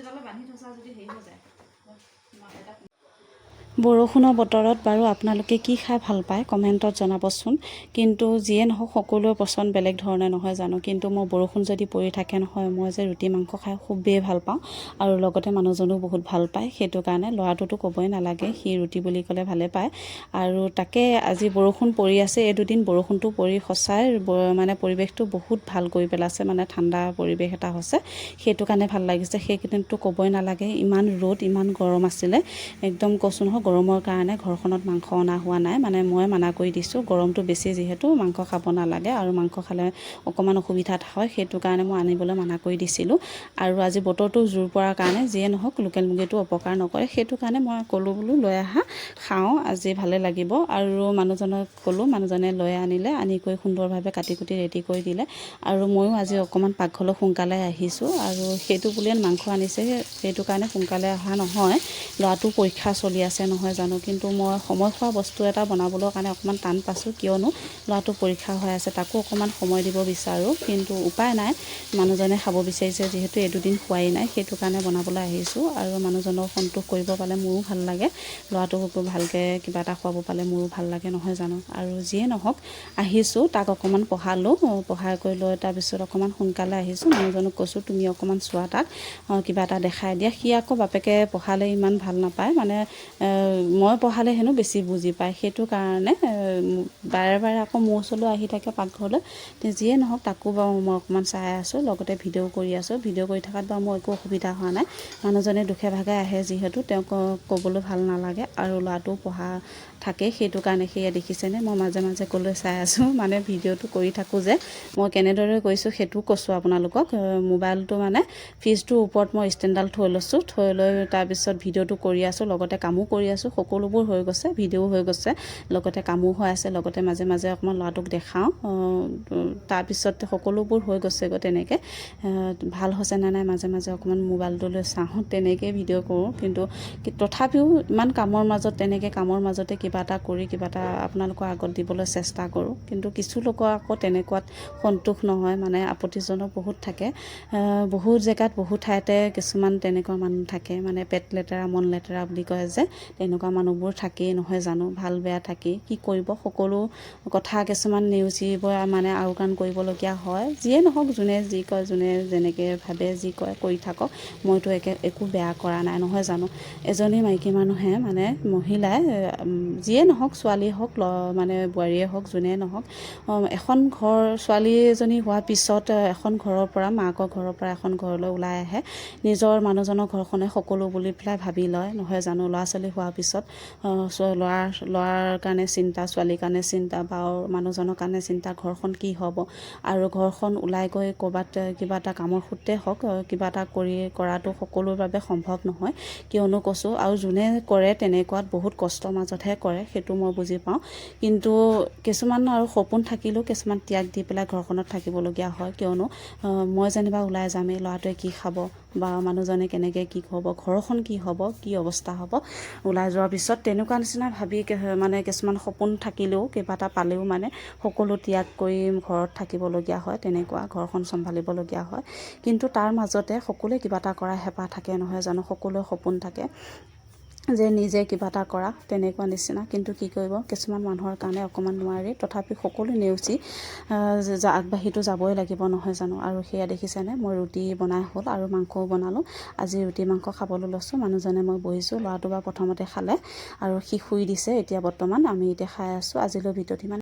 ৰছীডালে বান্ধি থৈছা যদি হেৰি হৈ যায়। বৰষুণৰ বতৰত বাৰু আপোনালোকে কি খাই ভাল পায় কমেণ্টত জনাবচোন। কিন্তু যিয়ে নহওক সকলোৰে পচন্দ বেলেগ ধৰণে নহয় জানো, কিন্তু মই বৰষুণ যদি পৰি থাকে নহয়, মই যে ৰুটি মাংস খাই খুবেই ভাল পাওঁ আৰু লগতে মানুহজনো বহুত ভাল পায়। সেইটো কাৰণে ল'ৰাটোতো ক'বই নালাগে, সি ৰুটি বুলি ক'লে ভালে পায়। আৰু তাকে আজি বৰষুণ পৰি আছে, এই দুদিন বৰষুণটো পৰি সঁচাই মানে পৰিৱেশটো বহুত ভাল কৰি পেলাইছে, মানে ঠাণ্ডা পৰিৱেশ এটা হৈছে। সেইটো কাৰণে ভাল লাগিছে। সেইকেইদিনতো ক'বই নালাগে, ইমান ৰ'দ ইমান গৰম আছিলে, একদম কৈছোঁ নহয়। গৰমৰ কাৰণে ঘৰখনত মাংস অনা হোৱা নাই, মানে মই মানা কৰি দিছোঁ, গৰমটো বেছি যিহেতু মাংস খাব নালাগে আৰু মাংস খালে অকণমান অসুবিধাত হয়, সেইটো কাৰণে মই আনিবলৈ মানা কৰি দিছিলোঁ। আৰু আজি বতৰটো জোৰ পৰাৰ কাৰণে যিয়ে নহওক লোকেল মুৰ্গীটো অপকাৰ নকৰে, সেইটো কাৰণে মই ক'লোঁ বোলো লৈ আহা খাওঁ, আজি ভালে লাগিব। আৰু মানুহজনক ক'লোঁ, মানুহজনে লৈ আনিলে, আনি কৰি সুন্দৰভাৱে কাটি কুটি ৰেডি কৰি দিলে। আৰু ময়ো আজি অকণমান পাকঘৰলৈ সোনকালে আহিছোঁ, আৰু সেইটো বুলিয়ে মাংস আনিছে সেইটো কাৰণে সোনকালে অহা নহয়, ল'ৰাটো পৰীক্ষা চলি আছে নহয় জানো। কিন্তু মই সময় খোৱা বস্তু এটা বনাবলৈ কাৰণে অকণমান টান পাইছোঁ, কিয়নো ল'ৰাটো পৰীক্ষা হৈ আছে, তাকো অকণমান সময় দিব বিচাৰোঁ। কিন্তু উপায় নাই, মানুহজনে খাব বিচাৰিছে যিহেতু, এই দুদিন খোৱাই নাই, সেইটো কাৰণে বনাবলৈ আহিছোঁ। আৰু মানুহজনক সন্তোষ কৰিব পালে মোৰো ভাল লাগে, ল'ৰাটোক ভালকৈ কিবা এটা খুৱাব পালে মোৰো ভাল লাগে নহয় জানো। আৰু যিয়ে নহওক আহিছোঁ, তাক অকণমান পঢ়ালোঁ, পঢ়াই কৰি লৈ তাৰপিছত অকণমান সোনকালে আহিছোঁ। মানুহজনক কৈছোঁ তুমি অকণমান চোৱা তাক, কিবা এটা দেখাই দিয়া। সি আকৌ বাপেকে পঢ়ালে ইমান ভাল নাপায়, মানে মই পঢ়ালে হেনো বেছি বুজি পায়, সেইটো কাৰণে বাৰে বাৰে আকৌ মোৰ ওচৰলৈ আহি থাকে পাকঘৰলৈ। যিয়ে নহওক তাকো বাৰু মই অকণমান চাই আছোঁ, লগতে ভিডিঅ' কৰি আছোঁ। ভিডিঅ' কৰি থকাত বাৰু মোৰ একো অসুবিধা হোৱা নাই, মানুহজনে দুখে ভাগে আহে যিহেতু, তেওঁক ক'বলৈ ভাল নালাগে। আৰু ল'ৰাটোও পঢ়া থাকে, সেইটো কাৰণে সেয়া দেখিছেনে মই মাজে মাজে ক'লৈ চাই আছোঁ, মানে ভিডিঅ'টো কৰি থাকোঁ যে, মই কেনেদৰে কৰিছোঁ সেইটোও কৈছোঁ আপোনালোকক। মোবাইলটো মানে ফ্ৰিজটোৰ ওপৰত মই ষ্টেণ্ডডাল থৈ লৈছোঁ, থৈ লৈ তাৰপিছত ভিডিঅ'টো কৰি আছোঁ, লগতে কামো কৰি আছোঁ। সকলোবোৰ হৈ গৈছে, ভিডিঅ'ও হৈ গৈছে, লগতে কামো হৈ আছে, লগতে মাজে মাজে অকণমান ল'ৰাটোক দেখাওঁ। তাৰপিছত সকলোবোৰ হৈ গৈছেগৈ তেনেকৈ। ভাল হৈছে নে নাই মাজে মাজে অকণমান মোবাইলটোলৈ চাওঁ, তেনেকৈয়ে ভিডিঅ' কৰোঁ। কিন্তু তথাপিও ইমান কামৰ মাজত, তেনেকৈ কামৰ মাজতে কিবা এটা কৰি কিবা এটা আপোনালোকৰ আগত দিবলৈ চেষ্টা কৰোঁ। কিন্তু কিছু লোকৰ আকৌ তেনেকুৱাত সন্তোষ নহয়, মানে আপত্তিজনক বহুত থাকে। বহুত জেগাত বহুত ঠাইতে কিছুমান তেনেকুৱা মানুহ থাকে, মানে পেট লেতেৰা মন লেতেৰা বুলি কয় যে, তেনেকুৱা মানুহবোৰ থাকেই নহয় জানো। ভাল বেয়া থাকেই, কি কৰিব, সকলো কথা কিছুমান নেওচিব মানে আওকাণ কৰিবলগীয়া হয়। যিয়ে নহওক যোনে যি কয়, যোনে যেনেকৈ ভাবে যি কয় কৰি থাকক, মইতো একো বেয়া কৰা নাই নহয় জানো। এজনী মাইকী মানুহে মানে মহিলাই যিয়ে নহওক, ছোৱালী হওক মানে বোৱাৰীয়ে হওক, যোনে নহওক, এখন ঘৰ ছোৱালী এজনী হোৱাৰ পিছত এখন ঘৰৰ পৰা, মাকৰ ঘৰৰ পৰা এখন ঘৰলৈ ওলাই আহে, নিজৰ মানুহজনৰ ঘৰখনে সকলো বুলি পেলাই ভাবি লয় নহয় জানো। ল'ৰা ছোৱালী হোৱাৰ পিছত ল'ৰাৰ কাৰণে চিন্তা, ছোৱালীৰ কাৰণে চিন্তা, বা মানুহজনৰ কাৰণে চিন্তা, ঘৰখন কি হ'ব। আৰু ঘৰখন ওলাই গৈ ক'ৰবাত কিবা এটা কামৰ সূত্ৰে হওক, কিবা এটা কৰাটো সকলোৰ বাবে সম্ভৱ নহয়, কিয়নো কৈছোঁ। আৰু যোনে কৰে তেনেকুৱাত বহুত কষ্টৰ মাজতহে কৰে, সেইটো মই বুজি পাওঁ। কিন্তু কিছুমান আৰু সপোন থাকিলেও কিছুমান ত্যাগ দি পেলাই ঘৰখনত থাকিবলগীয়া হয়, কিয়নো মই যেনিবা ওলাই যামেই, ল'ৰাটোৱে কি খাব বা মানুহজনে কেনেকৈ কি হ'ব, ঘৰখন কি হ'ব, কি অৱস্থা হ'ব ওলাই যোৱাৰ পিছত, তেনেকুৱা নিচিনা ভাবি মানে কিছুমান সপোন থাকিলেও, কিবা এটা পালেও মানে সকলো ত্যাগ কৰি ঘৰত থাকিবলগীয়া হয়, তেনেকুৱা ঘৰখন চম্ভালিবলগীয়া হয়। কিন্তু তাৰ মাজতে সকলোৱে কিবা এটা কৰাৰ হেঁপাহ থাকে নহয় জানো, সকলোৱে সপোন থাকে যে নিজে কিবা এটা কৰা, তেনেকুৱা নিচিনা। কিন্তু কি কৰিব, কিছুমান মানুহৰ কাৰণে অকণমান নোৱাৰি, তথাপি সকলো নেওচি আগবাঢ়িতো যাবই লাগিব নহয় জানো। আৰু সেয়া দেখিছেনে, মই ৰুটি বনাই হ'ল আৰু মাংসও বনালোঁ। আজি ৰুটি মাংস খাবলৈ লৈছোঁ, মানুহজনে মই বহিছোঁ, ল'ৰাটো বা প্ৰথমতে খালে আৰু সি শুই দিছে। এতিয়া বৰ্তমান আমি এতিয়া খাই আছোঁ। আজিলৈ ভিডিঅ'টো ইমান